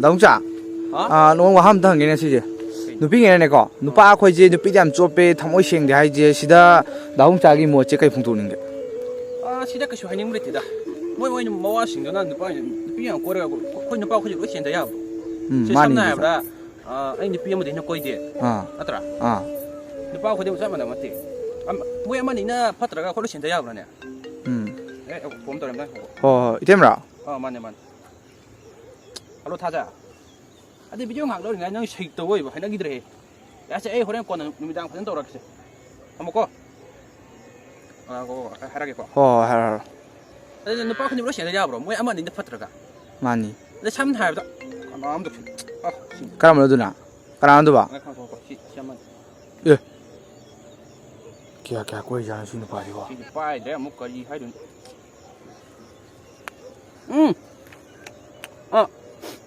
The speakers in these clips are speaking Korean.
나동자. 너무 함도 한게네 시제. 누비게네거. 누파 아코이제 누피담 쪼페 타모이싱데 하이제 시다 나동자기 뭐제 kai 풍도는 게. 시다 그 쇼하닝 물이다. 뭐는 뭐와싱도나 누피양 꼬라고 거기 누파 거기 로 신다 야. 많이. 세상나야라. 아니 누피양 뭐 되냐 거이데. 아더라. 누파 거기 좀 잡아나 맞지. 뭐야 만이나 파트라가 거기 신다 야 그러네. 봄 떨었나? 이템라. 맞네. 알로 타자. 아데 비디오 강도 그냥 너 쉐이크도 왜 하나 기들해. 야채 에이 호랭 거는 누미당 파는 떠라 그래. 한번 먹고. 그거 하라게 거. 하라. 근데 너 빠꾸니 러시아 되냐 브로. 뭐야 아마 닌데 파트라가. 많이. 근데 참 하여도 아무도 그럼 너도나. 그럼 너 봐. 예. 걔 거기 잘 쓰는 바리고. 빠이 내가 먹거리 하이든.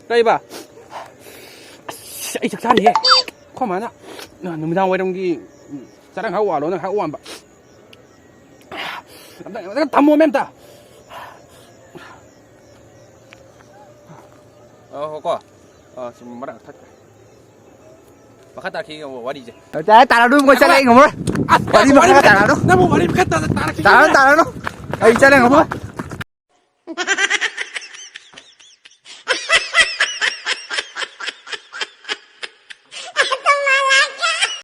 đây bà ấy chắc chắn gì khó mà nè mình đang quay trong cái chắc đang háo quả luôn háo quả bà tắm mua em ta có 지금 말아 탔다 막았다 키 와리 이제 따라도 뭐 잘해 이거 뭐라 와리 뭐 따라도 나뭐 와리 갔다 따라 따라도 아 있잖아 이거 뭐